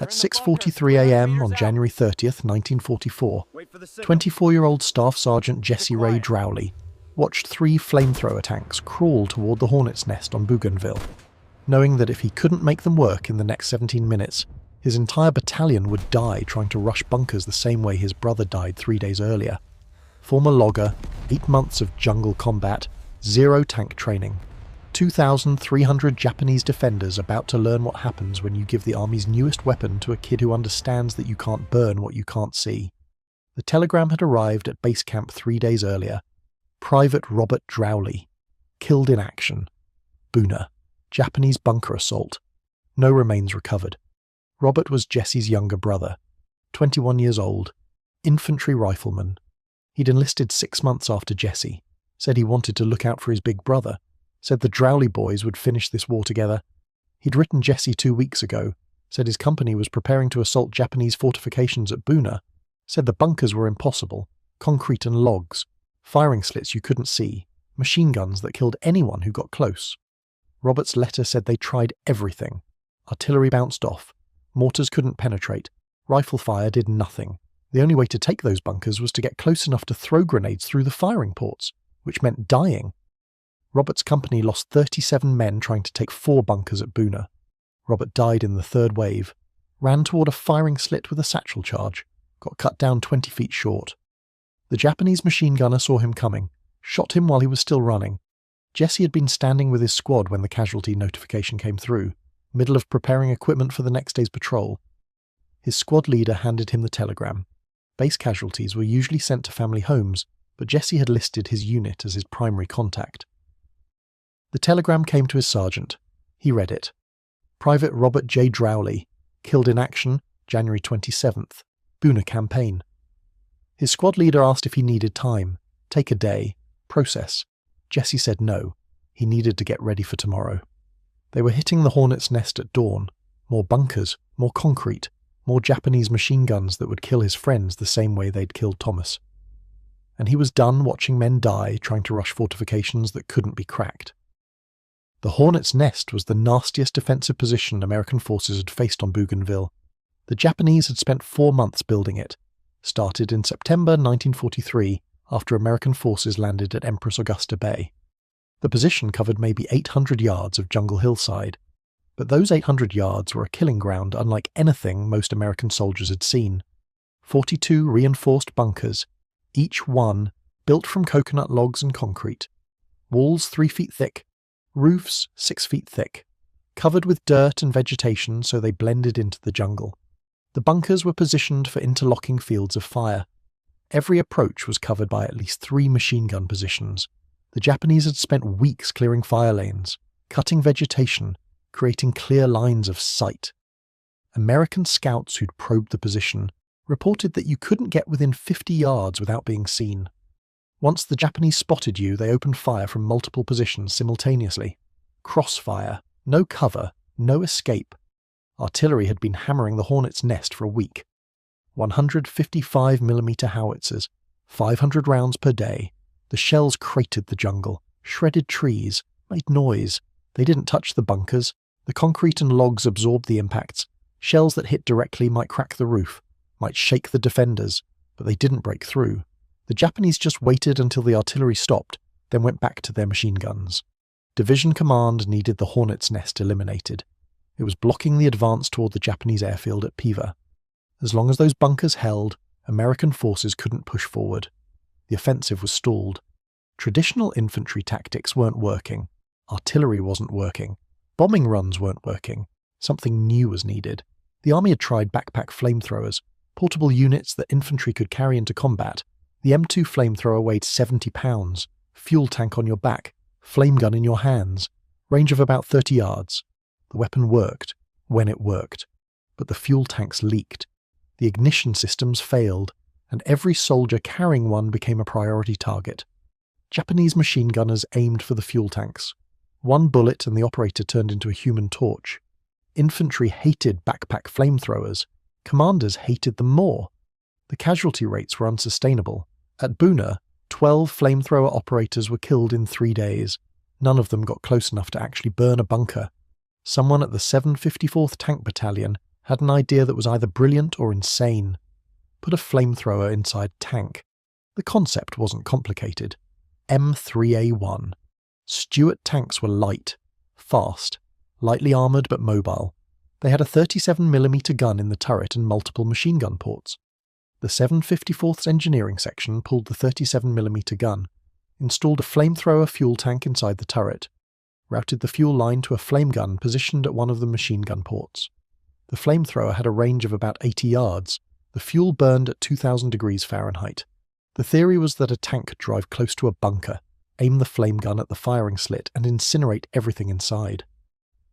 At 6:43 a.m. on January 30th, 1944, 24-year-old Staff Sergeant Jessi Drowley watched 3 flamethrower tanks crawl toward the Hornet's nest on Bougainville, knowing that if he couldn't make them work in the next 17 minutes, his entire battalion would die trying to rush bunkers the same way his brother died 3 days earlier. Former logger, 8 months of jungle combat, 0 tank training, 2,300 Japanese defenders about to learn what happens when you give the army's newest weapon to a kid who understands that you can't burn what you can't see. The telegram had arrived at base camp 3 days earlier. Private Robert Drowley, killed in action. Buna, Japanese bunker assault. No remains recovered. Robert was Jessi's younger brother, 21 years old, infantry rifleman. He'd enlisted 6 months after Jessi, said he wanted to look out for his big brother, said the Drowley boys would finish this war together. He'd written Jessi 2 weeks ago, said his company was preparing to assault Japanese fortifications at Buna, said the bunkers were impossible, concrete and logs, firing slits you couldn't see, machine guns that killed anyone who got close. Robert's letter said they tried everything. Artillery bounced off, mortars couldn't penetrate, rifle fire did nothing. The only way to take those bunkers was to get close enough to throw grenades through the firing ports, which meant dying. Robert's company lost 37 men trying to take 4 bunkers at Buna. Robert died in the 3rd wave, ran toward a firing slit with a satchel charge, got cut down 20 feet short. The Japanese machine gunner saw him coming, shot him while he was still running. Jessi had been standing with his squad when the casualty notification came through, middle of preparing equipment for the next day's patrol. His squad leader handed him the telegram. Base casualties were usually sent to family homes, but Jessi had listed his unit as his primary contact. The telegram came to his sergeant. He read it. Private Robert J. Drowley, killed in action, January 27th, Buna campaign. His squad leader asked if he needed time, take a day, process. Jessi said no, he needed to get ready for tomorrow. They were hitting the Hornet's nest at dawn. More bunkers, more concrete, more Japanese machine guns that would kill his friends the same way they'd killed Thomas. And he was done watching men die trying to rush fortifications that couldn't be cracked. The Hornet's nest was the nastiest defensive position American forces had faced on Bougainville. The Japanese had spent 4 months building it, started in September 1943 after American forces landed at Empress Augusta Bay. The position covered maybe 800 yards of jungle hillside, but those 800 yards were a killing ground unlike anything most American soldiers had seen. 42 reinforced bunkers, each one built from coconut logs and concrete, walls 3 feet thick, roofs 6 feet thick, covered with dirt and vegetation so they blended into the jungle. The bunkers were positioned for interlocking fields of fire. Every approach was covered by at least 3 machine gun positions. The Japanese had spent weeks clearing fire lanes, cutting vegetation, creating clear lines of sight. American scouts who'd probed the position reported that you couldn't get within 50 yards without being seen. Once the Japanese spotted you, they opened fire from multiple positions simultaneously. Crossfire, no cover, no escape. Artillery had been hammering the Hornet's nest for a week. 155mm howitzers, 500 rounds per day. The shells cratered the jungle, shredded trees, made noise. They didn't touch the bunkers. The concrete and logs absorbed the impacts. Shells that hit directly might crack the roof, might shake the defenders, but they didn't break through. The Japanese just waited until the artillery stopped, then went back to their machine guns. Division Command needed the Hornet's nest eliminated. It was blocking the advance toward the Japanese airfield at Piva. As long as those bunkers held, American forces couldn't push forward. The offensive was stalled. Traditional infantry tactics weren't working. Artillery wasn't working. Bombing runs weren't working. Something new was needed. The army had tried backpack flamethrowers, portable units that infantry could carry into combat. The M2 flamethrower weighed 70 pounds, fuel tank on your back, flame gun in your hands, range of about 30 yards. The weapon worked, when it worked, but the fuel tanks leaked. The ignition systems failed, and every soldier carrying one became a priority target. Japanese machine gunners aimed for the fuel tanks. One bullet and the operator turned into a human torch. Infantry hated backpack flamethrowers. Commanders hated them more. The casualty rates were unsustainable. At Buna, 12 flamethrower operators were killed in 3 days. None of them got close enough to actually burn a bunker. Someone at the 754th Tank Battalion had an idea that was either brilliant or insane. Put a flamethrower inside a tank. The concept wasn't complicated. M3A1. Stuart tanks were light, fast, lightly armoured but mobile. They had a 37mm gun in the turret and multiple machine gun ports. The 754th Engineering Section pulled the 37mm gun, installed a flamethrower fuel tank inside the turret, routed the fuel line to a flame gun positioned at one of the machine gun ports. The flamethrower had a range of about 80 yards. The fuel burned at 2000 degrees Fahrenheit. The theory was that a tank could drive close to a bunker, aim the flame gun at the firing slit, and incinerate everything inside.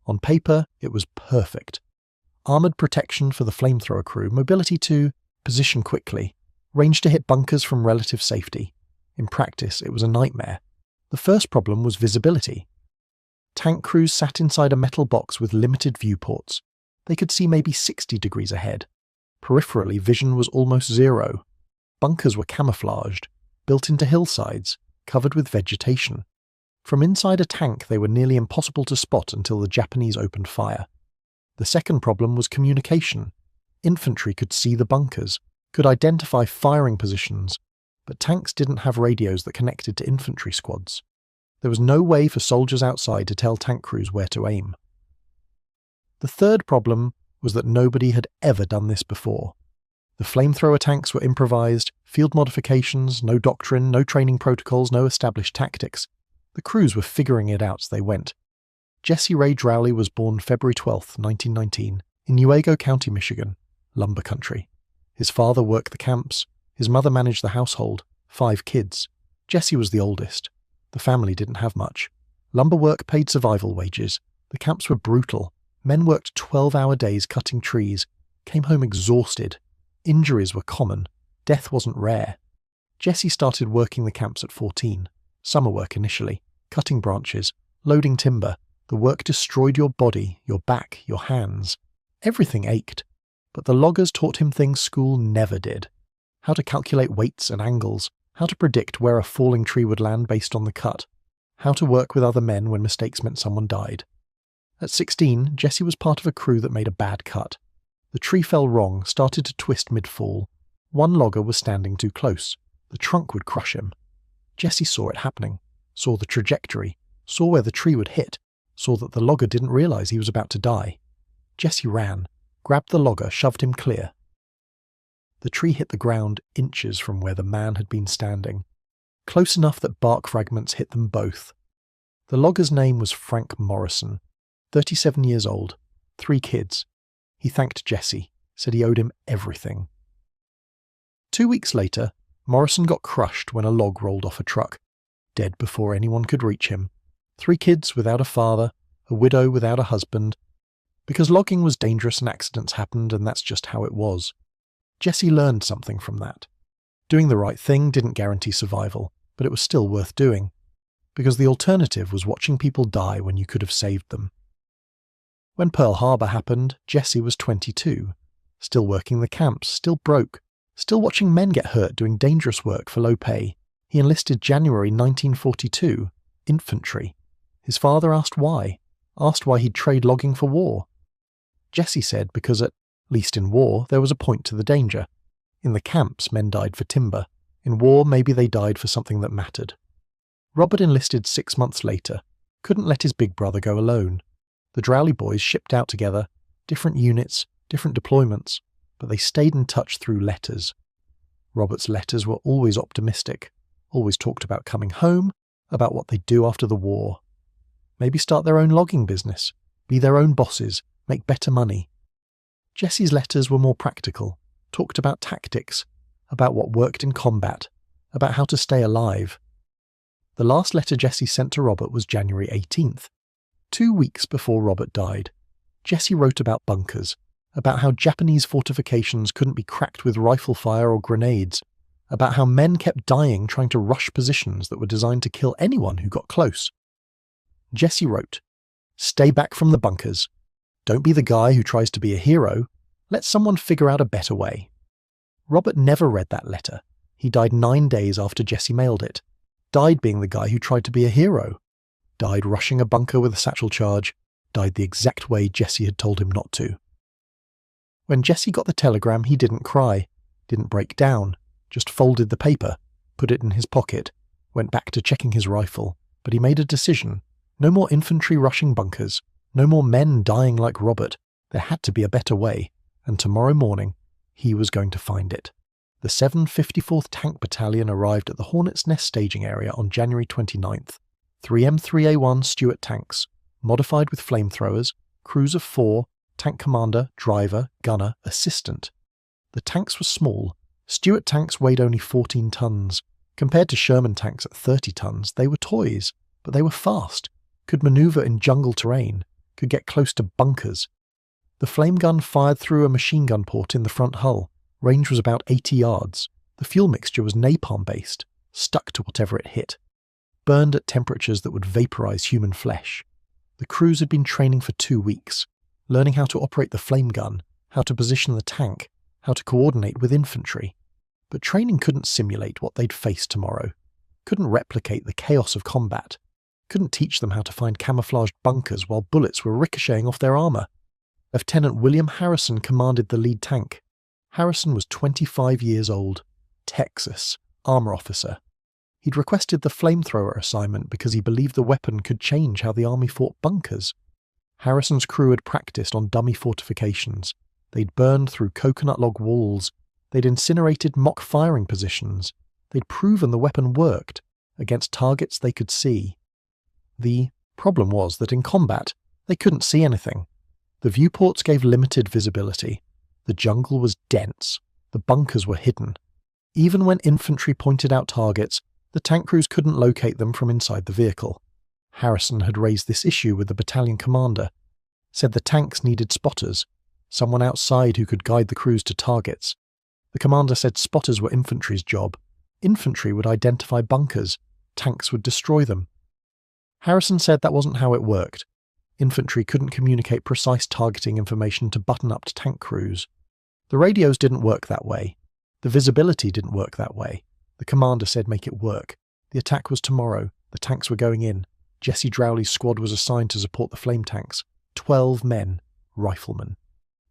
On paper, it was perfect. Armoured protection for the flamethrower crew, mobility to position quickly, range to hit bunkers from relative safety. In practice, it was a nightmare. The first problem was visibility. Tank crews sat inside a metal box with limited viewports. They could see maybe 60 degrees ahead. Peripherally, vision was almost zero. Bunkers were camouflaged, built into hillsides, covered with vegetation. From inside a tank, they were nearly impossible to spot until the Japanese opened fire. The second problem was communication. Infantry could see the bunkers, could identify firing positions, but tanks didn't have radios that connected to infantry squads. There was no way for soldiers outside to tell tank crews where to aim. The third problem was that nobody had ever done this before. The flamethrower tanks were improvised, field modifications, no doctrine, no training protocols, no established tactics. The crews were figuring it out as they went. Jessi Ray Drowley was born February 12, 1919, in Newaygo County, Michigan, lumber country. His father worked the camps, his mother managed the household, 5 kids. Jessi was the oldest. The family didn't have much. Lumber work paid survival wages. The camps were brutal. Men worked 12-hour days cutting trees, came home exhausted. Injuries were common. Death wasn't rare. Jessi started working the camps at 14. Summer work initially, cutting branches, loading timber. The work destroyed your body, your back, your hands. Everything ached. But the loggers taught him things school never did. How to calculate weights and angles, how to predict where a falling tree would land based on the cut, how to work with other men when mistakes meant someone died. At 16, Jessi was part of a crew that made a bad cut. The tree fell wrong, started to twist mid-fall. One logger was standing too close. The trunk would crush him. Jessi saw it happening, saw the trajectory, saw where the tree would hit, saw that the logger didn't realize he was about to die. Jessi ran, grabbed the logger, shoved him clear. The tree hit the ground inches from where the man had been standing, close enough that bark fragments hit them both. The logger's name was Frank Morrison, 37 years old, 3 kids. He thanked Jessi, said he owed him everything. 2 weeks later, Morrison got crushed when a log rolled off a truck, dead before anyone could reach him. 3 kids without a father, a widow without a husband. Because logging was dangerous and accidents happened, and that's just how it was. Jessi learned something from that. Doing the right thing didn't guarantee survival, but it was still worth doing. Because the alternative was watching people die when you could have saved them. When Pearl Harbor happened, Jessi was 22, still working the camps, still broke, still watching men get hurt doing dangerous work for low pay. He enlisted January 1942, Infantry. His father asked why he'd trade logging for war. Jessi said because at least in war there was a point to the danger. In the camps men died for timber. In war maybe they died for something that mattered. Robert enlisted 6 months later, couldn't let his big brother go alone. The Drowley boys shipped out together, different units, different deployments, but they stayed in touch through letters. Robert's letters were always optimistic, always talked about coming home, about what they'd do after the war. Maybe start their own logging business, be their own bosses, make better money. Jessi's letters were more practical, talked about tactics, about what worked in combat, about how to stay alive. The last letter Jessi sent to Robert was January 18th. 2 weeks before Robert died. Jessi wrote about bunkers, about how Japanese fortifications couldn't be cracked with rifle fire or grenades, about how men kept dying trying to rush positions that were designed to kill anyone who got close. Jessi wrote, "Stay back from the bunkers. Don't be the guy who tries to be a hero. Let someone figure out a better way." Robert never read that letter. He died 9 days after Jessi mailed it. Died being the guy who tried to be a hero. Died rushing a bunker with a satchel charge. Died the exact way Jessi had told him not to. When Jessi got the telegram, he didn't cry, didn't break down, just folded the paper, put it in his pocket, went back to checking his rifle. But he made a decision. No more infantry rushing bunkers, no more men dying like Robert. There had to be a better way, and tomorrow morning, he was going to find it. The 754th Tank Battalion arrived at the Hornet's Nest staging area on January 29th. 3 M3A1 Stuart tanks, modified with flamethrowers, crews of 4, tank commander, driver, gunner, assistant. The tanks were small. Stuart tanks weighed only 14 tons. Compared to Sherman tanks at 30 tons, they were toys, but they were fast, could maneuver in jungle terrain, could get close to bunkers. The flame gun fired through a machine gun port in the front hull. Range was about 80 yards. The fuel mixture was napalm-based, stuck to whatever it hit. Burned at temperatures that would vaporize human flesh. The crews had been training for 2 weeks, learning how to operate the flame gun, how to position the tank, how to coordinate with infantry. But training couldn't simulate what they'd face tomorrow, couldn't replicate the chaos of combat, couldn't teach them how to find camouflaged bunkers while bullets were ricocheting off their armour. Lieutenant William Harrison commanded the lead tank. Harrison was 25 years old, Texas, armour officer. He'd requested the flamethrower assignment because he believed the weapon could change how the army fought bunkers. Harrison's crew had practiced on dummy fortifications. They'd burned through coconut log walls. They'd incinerated mock firing positions. They'd proven the weapon worked against targets they could see. The problem was that in combat, they couldn't see anything. The viewports gave limited visibility. The jungle was dense. The bunkers were hidden. Even when infantry pointed out targets, the tank crews couldn't locate them from inside the vehicle. Harrison had raised this issue with the battalion commander, said the tanks needed spotters, someone outside who could guide the crews to targets. The commander said spotters were infantry's job. Infantry would identify bunkers, tanks would destroy them. Harrison said that wasn't how it worked. Infantry couldn't communicate precise targeting information to button-up tank crews. The radios didn't work that way. The visibility didn't work that way. The commander said make it work. The attack was tomorrow. The tanks were going in. Jessi Drowley's squad was assigned to support the flame tanks. 12 men, riflemen.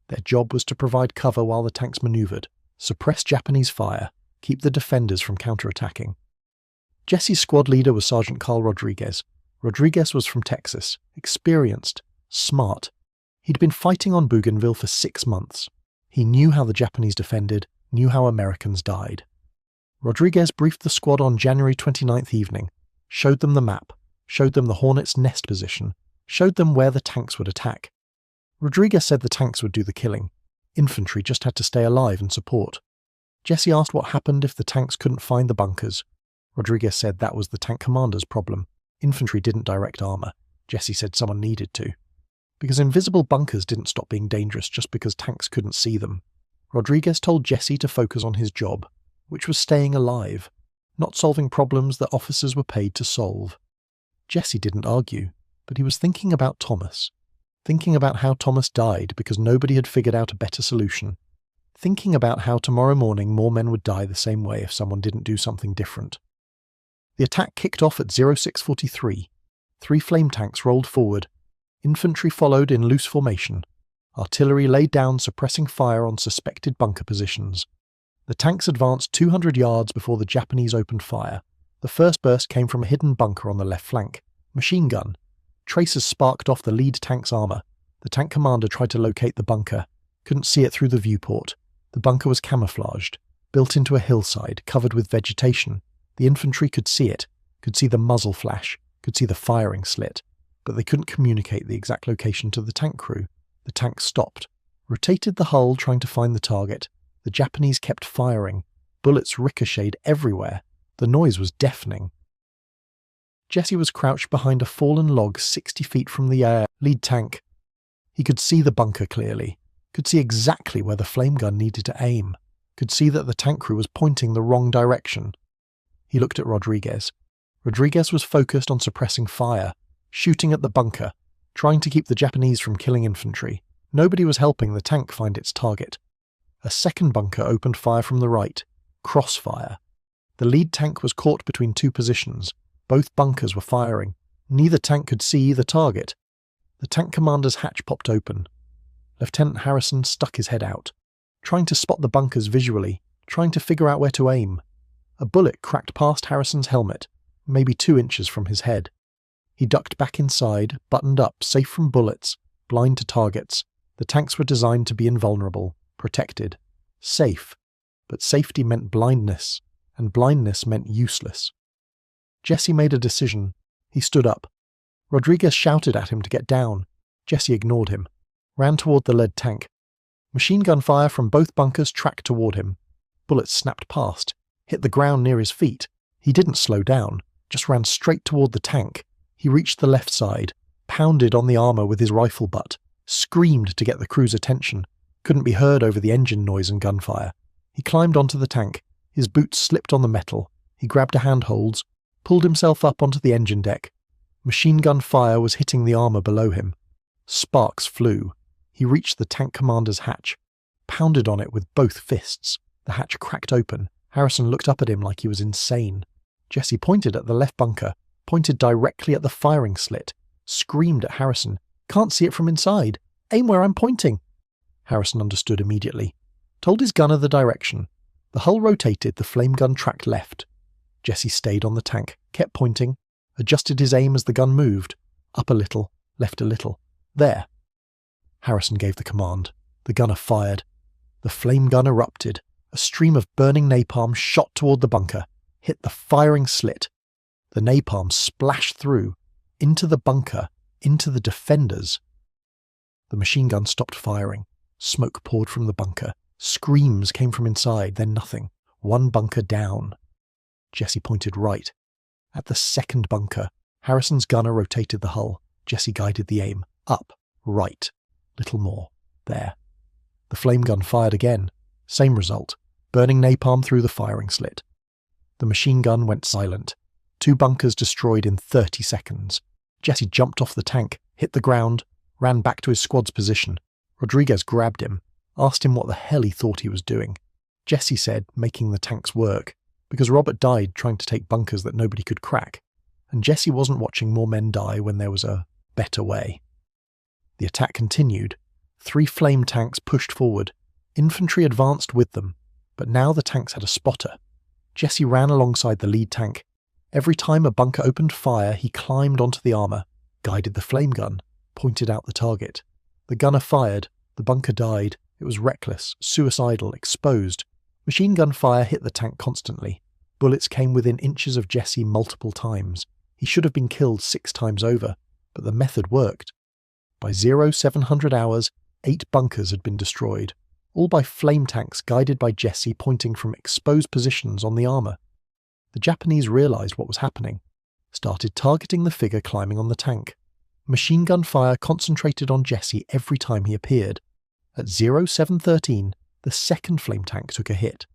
Their job was to provide cover while the tanks manoeuvred, suppress Japanese fire, keep the defenders from counterattacking. Jessi's squad leader was Sergeant Carl Rodriguez. Rodriguez was from Texas, experienced, smart. He'd been fighting on Bougainville for 6 months. He knew how the Japanese defended, knew how Americans died. Rodriguez briefed the squad on January 29th evening, showed them the map, showed them the Hornet's nest position, showed them where the tanks would attack. Rodriguez said the tanks would do the killing. Infantry just had to stay alive and support. Jessi asked what happened if the tanks couldn't find the bunkers. Rodriguez said that was the tank commander's problem. Infantry didn't direct armour. Jessi said someone needed to. Because invisible bunkers didn't stop being dangerous just because tanks couldn't see them. Rodriguez told Jessi to focus on his job, which was staying alive, not solving problems that officers were paid to solve. Jessi didn't argue, but he was thinking about Thomas. Thinking about how Thomas died because nobody had figured out a better solution. Thinking about how tomorrow morning more men would die the same way if someone didn't do something different. The attack kicked off at 0643. 3 flame tanks rolled forward. Infantry followed in loose formation. Artillery laid down suppressing fire on suspected bunker positions. The tanks advanced 200 yards before the Japanese opened fire. The first burst came from a hidden bunker on the left flank. Machine gun. Tracers sparked off the lead tank's armour. The tank commander tried to locate the bunker. Couldn't see it through the viewport. The bunker was camouflaged, built into a hillside, covered with vegetation. The infantry could see it, could see the muzzle flash, could see the firing slit, but they couldn't communicate the exact location to the tank crew. The tank stopped, rotated the hull trying to find the target. The Japanese kept firing. Bullets ricocheted everywhere. The noise was deafening. Jessi was crouched behind a fallen log 60 feet from the lead tank. He could see the bunker clearly, could see exactly where the flame gun needed to aim, could see that the tank crew was pointing the wrong direction. He looked at Rodriguez. Rodriguez was focused on suppressing fire, shooting at the bunker, trying to keep the Japanese from killing infantry. Nobody was helping the tank find its target. A second bunker opened fire from the right. Crossfire. The lead tank was caught between 2 positions. Both bunkers were firing. Neither tank could see the target. The tank commander's hatch popped open. Lieutenant Harrison stuck his head out, trying to spot the bunkers visually, trying to figure out where to aim. A bullet cracked past Harrison's helmet, maybe 2 inches from his head. He ducked back inside, buttoned up, safe from bullets, blind to targets. The tanks were designed to be invulnerable, protected, safe. But safety meant blindness, and blindness meant useless. Jessi made a decision. He stood up. Rodriguez shouted at him to get down. Jessi ignored him, ran toward the lead tank. Machine gun fire from both bunkers tracked toward him. Bullets snapped past, hit the ground near his feet. He didn't slow down, just ran straight toward the tank. He reached the left side, pounded on the armor with his rifle butt, screamed to get the crew's attention, couldn't be heard over the engine noise and gunfire. He climbed onto the tank. His boots slipped on the metal. He grabbed a handholds, pulled himself up onto the engine deck. Machine gun fire was hitting the armor below him. Sparks flew. He reached the tank commander's hatch, pounded on it with both fists. The hatch cracked open. Harrison looked up at him like he was insane. Jessi pointed at the left bunker, pointed directly at the firing slit, screamed at Harrison, "Can't see it from inside. Aim where I'm pointing." Harrison understood immediately. Told his gunner the direction. The hull rotated, the flame gun tracked left. Jessi stayed on the tank, kept pointing, adjusted his aim as the gun moved. Up a little, left a little. There. Harrison gave the command. The gunner fired. The flame gun erupted. A stream of burning napalm shot toward the bunker, hit the firing slit. The napalm splashed through, into the bunker, into the defenders. The machine gun stopped firing. Smoke poured from the bunker. Screams came from inside, then nothing. One bunker down. Jessi pointed right. At the second bunker, Harrison's gunner rotated the hull. Jessi guided the aim. Up, right. Little more. There. The flame gun fired again. Same result. Burning napalm through the firing slit. The machine gun went silent. 2 bunkers destroyed in 30 seconds. Jessi jumped off the tank, hit the ground, ran back to his squad's position. Rodriguez grabbed him, asked him what the hell he thought he was doing. Jessi said making the tanks work, because Robert died trying to take bunkers that nobody could crack, and Jessi wasn't watching more men die when there was a better way. The attack continued. 3 flame tanks pushed forward. Infantry advanced with them, but now the tanks had a spotter. Jessi ran alongside the lead tank. Every time a bunker opened fire, he climbed onto the armor, guided the flame gun, pointed out the target. The gunner fired. The bunker died. It was reckless, suicidal, exposed. Machine gun fire hit the tank constantly. Bullets came within inches of Jessi multiple times. He should have been killed 6 times over, but the method worked. By 0700 hours, 8 bunkers had been destroyed, all by flame tanks guided by Jessi pointing from exposed positions on the armor. The Japanese realized what was happening, started targeting the figure climbing on the tank. Machine gun fire concentrated on Jessi every time he appeared. At 0713, the second flame tank took a hit.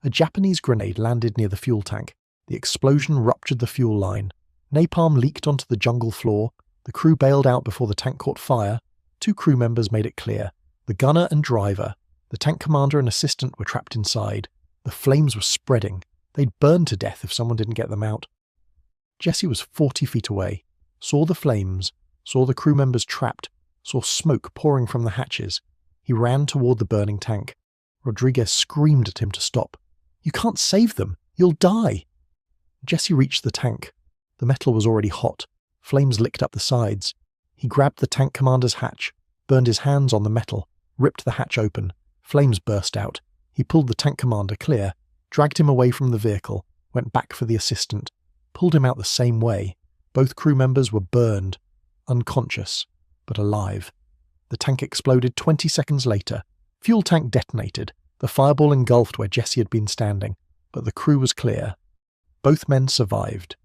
A Japanese grenade landed near the fuel tank. The explosion ruptured the fuel line. Napalm leaked onto the jungle floor. The crew bailed out before the tank caught fire. 2 crew members made it clear. The gunner and driver. The tank commander and assistant were trapped inside. The flames were spreading. They'd burn to death if someone didn't get them out. Jessi was 40 feet away, saw the flames, saw the crew members trapped, saw smoke pouring from the hatches. He ran toward the burning tank. Rodriguez screamed at him to stop. "You can't save them. You'll die." Jessi reached the tank. The metal was already hot. Flames licked up the sides. He grabbed the tank commander's hatch, burned his hands on the metal, ripped the hatch open. Flames burst out. He pulled the tank commander clear, dragged him away from the vehicle, went back for the assistant, pulled him out the same way. Both crew members were burned, unconscious, but alive. The tank exploded 20 seconds later. Fuel tank detonated. The fireball engulfed where Jessi had been standing, but the crew was clear. Both men survived.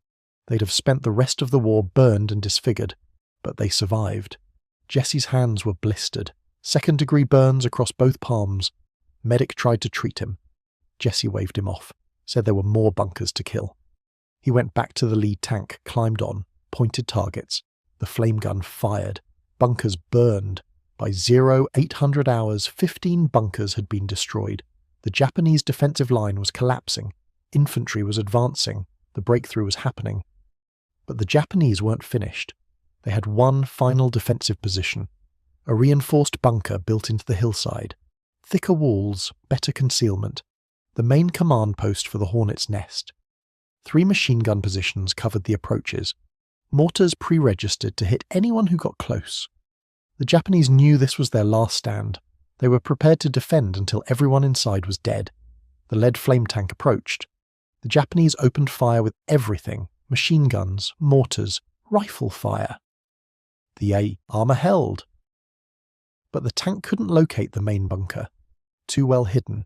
They'd have spent the rest of the war burned and disfigured, but they survived. Jessi's hands were blistered, 2nd-degree burns across both palms. Medic tried to treat him. Jessi waved him off, said there were more bunkers to kill. He went back to the lead tank, climbed on, pointed targets. The flame gun fired. Bunkers burned. By 0800 hours, 15 bunkers had been destroyed. The Japanese defensive line was collapsing. Infantry was advancing. The breakthrough was happening. But the Japanese weren't finished. They had one final defensive position. A reinforced bunker built into the hillside. Thicker walls, better concealment. The main command post for the Hornet's nest. 3 machine gun positions covered the approaches. Mortars pre-registered to hit anyone who got close. The Japanese knew this was their last stand. They were prepared to defend until everyone inside was dead. The lead flame tank approached. The Japanese opened fire with everything: machine guns, mortars, rifle fire. The armour held. But the tank couldn't locate the main bunker. Too well hidden.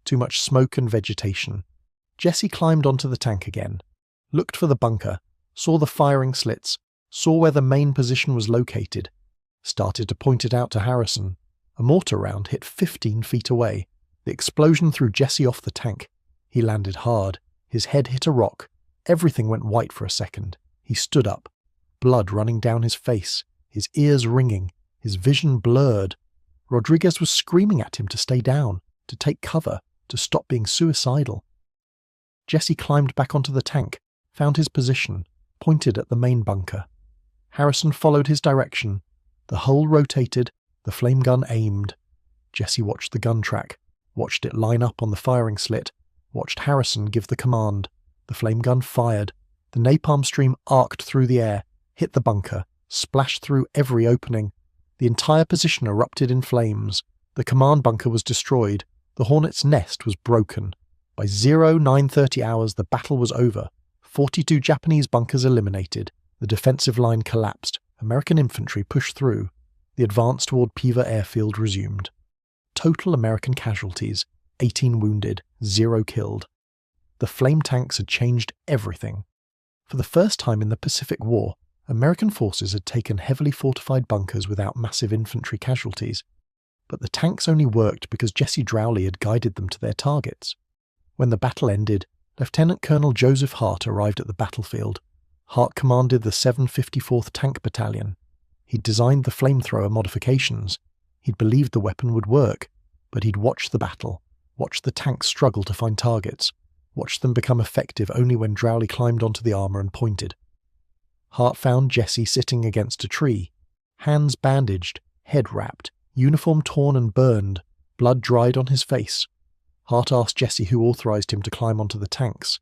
Too much smoke and vegetation. Jessi climbed onto the tank again, looked for the bunker, saw the firing slits, saw where the main position was located, started to point it out to Harrison. A mortar round hit 15 feet away. The explosion threw Jessi off the tank. He landed hard. His head hit a rock. Everything went white for a second. He stood up, blood running down his face, his ears ringing, his vision blurred. Rodriguez was screaming at him to stay down, to take cover, to stop being suicidal. Jessi climbed back onto the tank, found his position, pointed at the main bunker. Harrison followed his direction. The hull rotated, the flame gun aimed. Jessi watched the gun track, watched it line up on the firing slit, watched Harrison give the command. The flame gun fired. The napalm stream arced through the air, hit the bunker, splashed through every opening. The entire position erupted in flames. The command bunker was destroyed. The Hornet's nest was broken. By 09:30 hours, the battle was over. 42 Japanese bunkers eliminated. The defensive line collapsed. American infantry pushed through. The advance toward Piva airfield resumed. Total American casualties: 18 wounded, 0 killed. The flame tanks had changed everything. For the first time in the Pacific War, American forces had taken heavily fortified bunkers without massive infantry casualties. But the tanks only worked because Jessi Drowley had guided them to their targets. When the battle ended, Lieutenant Colonel Joseph Hart arrived at the battlefield. Hart commanded the 754th Tank Battalion. He'd designed the flamethrower modifications. He'd believed the weapon would work, but he'd watched the battle, watched the tanks struggle to find targets, watched them become effective only when Drowley climbed onto the armour and pointed. Hart found Jessi sitting against a tree, hands bandaged, head wrapped, uniform torn and burned, blood dried on his face. Hart asked Jessi who authorised him to climb onto the tanks.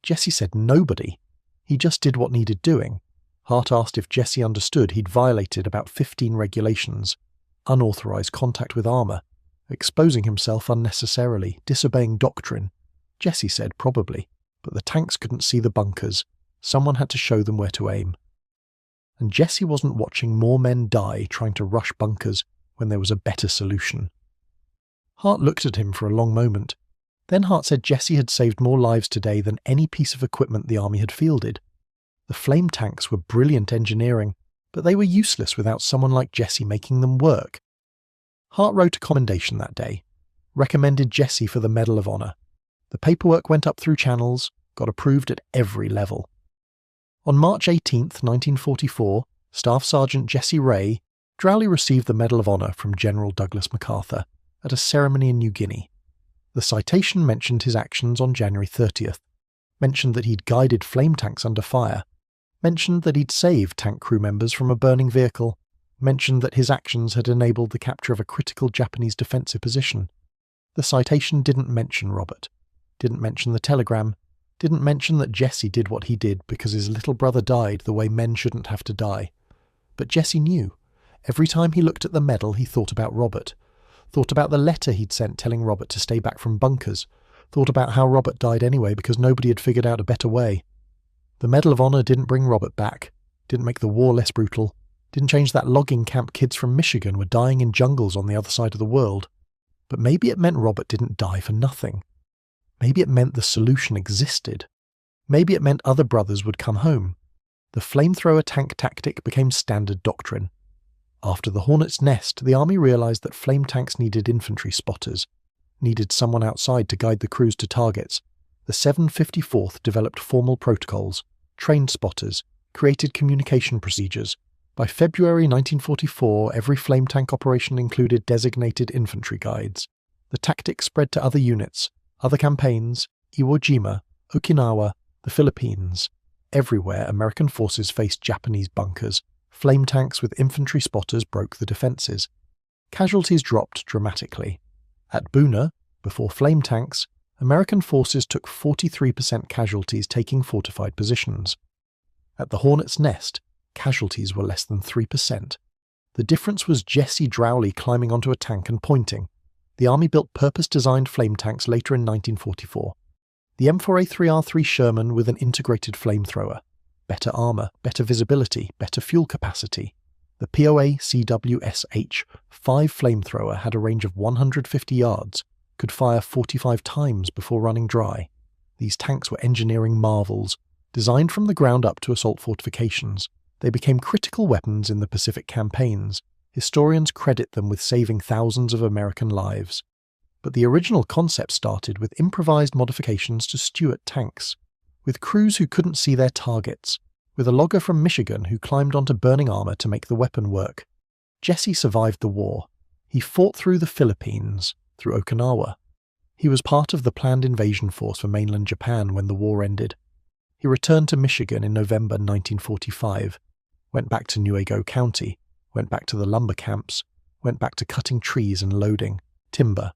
Jessi said nobody. He just did what needed doing. Hart asked if Jessi understood he'd violated about 15 regulations: unauthorised contact with armour, exposing himself unnecessarily, disobeying doctrine. Jessi said probably, but the tanks couldn't see the bunkers. Someone had to show them where to aim. And Jessi wasn't watching more men die trying to rush bunkers when there was a better solution. Hart looked at him for a long moment. Then Hart said Jessi had saved more lives today than any piece of equipment the army had fielded. The flame tanks were brilliant engineering, but they were useless without someone like Jessi making them work. Hart wrote a commendation that day, recommended Jessi for the Medal of Honor. The paperwork went up through channels, got approved at every level. On March 18, 1944, Staff Sergeant Jessi Ray, Drowley received the Medal of Honor from General Douglas MacArthur at a ceremony in New Guinea. The citation mentioned his actions on January 30th, mentioned that he'd guided flame tanks under fire, mentioned that he'd saved tank crew members from a burning vehicle, mentioned that his actions had enabled the capture of a critical Japanese defensive position. The citation didn't mention Robert, didn't mention the telegram, didn't mention that Jessi did what he did because his little brother died the way men shouldn't have to die. But Jessi knew. Every time he looked at the medal, he thought about Robert, thought about the letter he'd sent telling Robert to stay back from bunkers, thought about how Robert died anyway because nobody had figured out a better way. The Medal of Honor didn't bring Robert back, didn't make the war less brutal, didn't change that logging camp kids from Michigan were dying in jungles on the other side of the world. But maybe it meant Robert didn't die for nothing. Maybe it meant the solution existed. Maybe it meant other brothers would come home. The flamethrower tank tactic became standard doctrine. After the Hornet's nest, the army realised that flame tanks needed infantry spotters, needed someone outside to guide the crews to targets. The 754th developed formal protocols, trained spotters, created communication procedures. By February 1944, every flame tank operation included designated infantry guides. The tactic spread to other units, other campaigns, Iwo Jima, Okinawa, the Philippines. Everywhere American forces faced Japanese bunkers, Flame tanks with infantry spotters broke the defences. Casualties dropped dramatically. At Buna, before flame tanks, American forces took 43% casualties taking fortified positions. At the Hornet's Nest, casualties were less than 3%. The difference was Jessi Drowley climbing onto a tank and pointing. The Army built purpose-designed flame tanks later in 1944. The M4A3R3 Sherman with an integrated flamethrower. Better armour, better visibility, better fuel capacity. The POA CWSH 5 flamethrower had a range of 150 yards, could fire 45 times before running dry. These tanks were engineering marvels, designed from the ground up to assault fortifications. They became critical weapons in the Pacific campaigns. Historians credit them with saving thousands of American lives. But the original concept started with improvised modifications to Stuart tanks, with crews who couldn't see their targets, with a logger from Michigan who climbed onto burning armour to make the weapon work. Jessi survived the war. He fought through the Philippines, through Okinawa. He was part of the planned invasion force for mainland Japan when the war ended. He returned to Michigan in November 1945, went back to Newaygo County, went back to the lumber camps, went back to cutting trees and loading timber.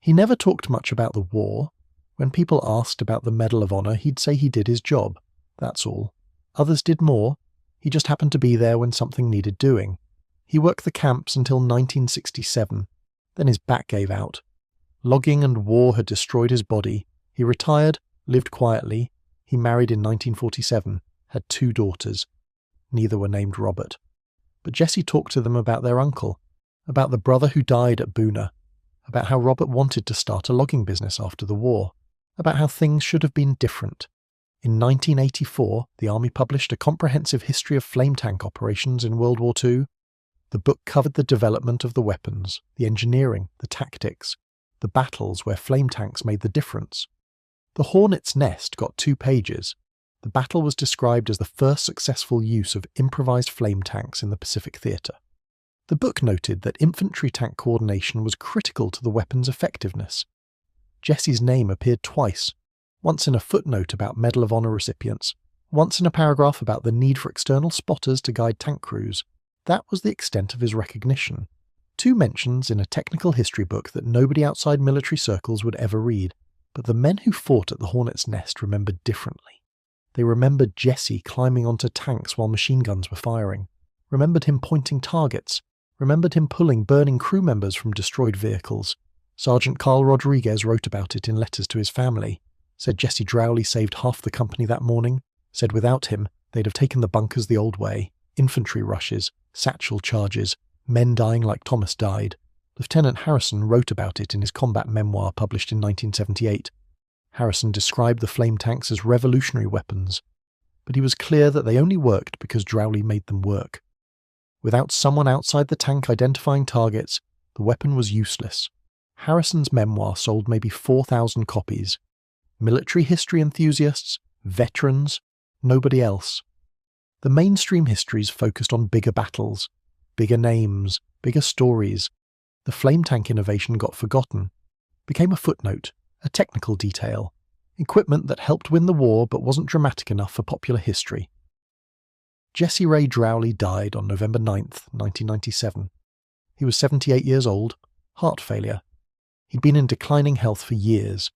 He never talked much about the war. When people asked about the Medal of Honor, he'd say he did his job. That's all. Others did more. He just happened to be there when something needed doing. He worked the camps until 1967. Then his back gave out. Logging and war had destroyed his body. He retired, lived quietly. He married in 1947, had 2 daughters. Neither were named Robert. But Jessi talked to them about their uncle, about the brother who died at Buna, about how Robert wanted to start a logging business after the war, about how things should have been different. In 1984, the Army published a comprehensive history of flame tank operations in World War II. The book covered the development of the weapons, the engineering, the tactics, the battles where flame tanks made the difference. The Hornet's Nest got 2 pages. The battle was described as the first successful use of improvised flame tanks in the Pacific Theatre. The book noted that infantry tank coordination was critical to the weapon's effectiveness. Jessi's name appeared twice, once in a footnote about Medal of Honor recipients, once in a paragraph about the need for external spotters to guide tank crews. That was the extent of his recognition. 2 mentions in a technical history book that nobody outside military circles would ever read, but the men who fought at the Hornet's Nest remembered differently. They remembered Jessi climbing onto tanks while machine guns were firing, remembered him pointing targets, remembered him pulling burning crew members from destroyed vehicles. Sergeant Carl Rodriguez wrote about it in letters to his family, said Jessi Drowley saved half the company that morning, said without him they'd have taken the bunkers the old way, infantry rushes, satchel charges, men dying like Thomas died. Lieutenant Harrison wrote about it in his combat memoir published in 1978. Harrison described the flame tanks as revolutionary weapons, but he was clear that they only worked because Drowley made them work. Without someone outside the tank identifying targets, the weapon was useless. Harrison's memoir sold maybe 4,000 copies. Military history enthusiasts, veterans, nobody else. The mainstream histories focused on bigger battles, bigger names, bigger stories. The flame tank innovation got forgotten, became a footnote, a technical detail, equipment that helped win the war but wasn't dramatic enough for popular history. Jessi Ray Drowley died on November 9th, 1997. He was 78 years old, heart failure. He'd been in declining health for years.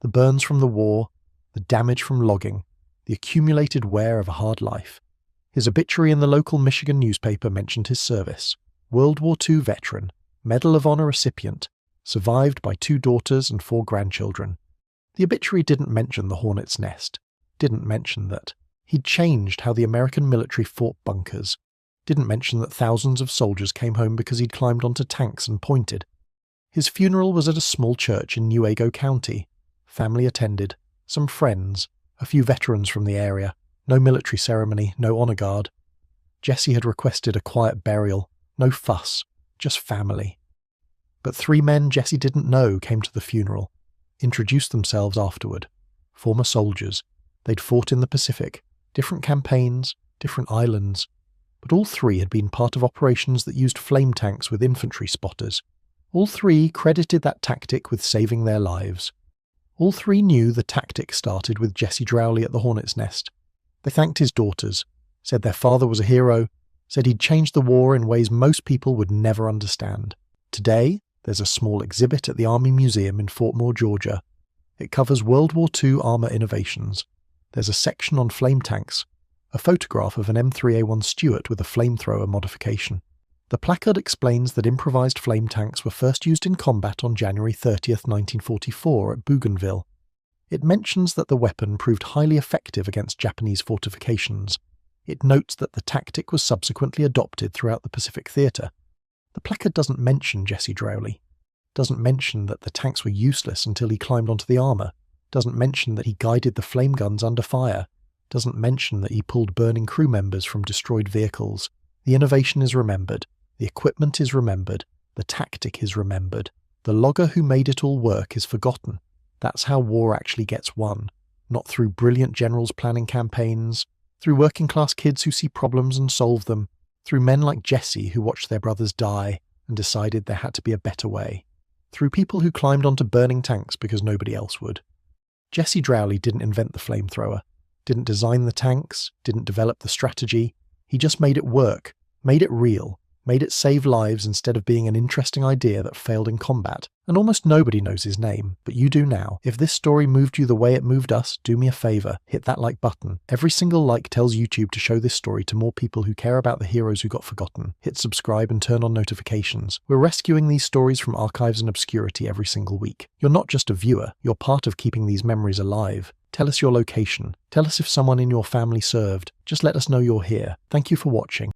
The burns from the war, the damage from logging, the accumulated wear of a hard life. His obituary in the local Michigan newspaper mentioned his service. World War II veteran, Medal of Honor recipient, survived by 2 daughters and 4 grandchildren. The obituary didn't mention the Hornet's Nest, didn't mention that he'd changed how the American military fought bunkers, didn't mention that thousands of soldiers came home because he'd climbed onto tanks and pointed. His funeral was at a small church in Newaygo County. Family attended, some friends, a few veterans from the area, no military ceremony, no honor guard. Jessi had requested a quiet burial, no fuss, just family. But 3 men Jessi didn't know came to the funeral, introduced themselves afterward. Former soldiers. They'd fought in the Pacific, different campaigns, different islands, but all 3 had been part of operations that used flame tanks with infantry spotters. All 3 credited that tactic with saving their lives. All 3 knew the tactic started with Jessi Drowley at the Hornet's Nest. They thanked his daughters, said their father was a hero, said he'd changed the war in ways most people would never understand. Today, there's a small exhibit at the Army Museum in Fort Moore, Georgia. It covers World War II armour innovations. There's a section on flame tanks, a photograph of an M3A1 Stuart with a flamethrower modification. The placard explains that improvised flame tanks were first used in combat on January 30th, 1944 at Bougainville. It mentions that the weapon proved highly effective against Japanese fortifications. It notes that the tactic was subsequently adopted throughout the Pacific Theatre. The placard doesn't mention Jessi Drowley, doesn't mention that the tanks were useless until he climbed onto the armour, doesn't mention that he guided the flame guns under fire, doesn't mention that he pulled burning crew members from destroyed vehicles. The innovation is remembered, the equipment is remembered, the tactic is remembered. The logger who made it all work is forgotten. That's how war actually gets won, not through brilliant generals planning campaigns, through working-class kids who see problems and solve them, through men like Jessi who watched their brothers die and decided there had to be a better way, through people who climbed onto burning tanks because nobody else would. Jessi Drowley didn't invent the flamethrower, didn't design the tanks, didn't develop the strategy. He just made it work, made it real, made it save lives instead of being an interesting idea that failed in combat. And almost nobody knows his name, but you do now. If this story moved you the way it moved us, do me a favour, hit that like button. Every single like tells YouTube to show this story to more people who care about the heroes who got forgotten. Hit subscribe and turn on notifications. We're rescuing these stories from archives and obscurity every single week. You're not just a viewer, you're part of keeping these memories alive. Tell us your location. Tell us if someone in your family served. Just let us know you're here. Thank you for watching.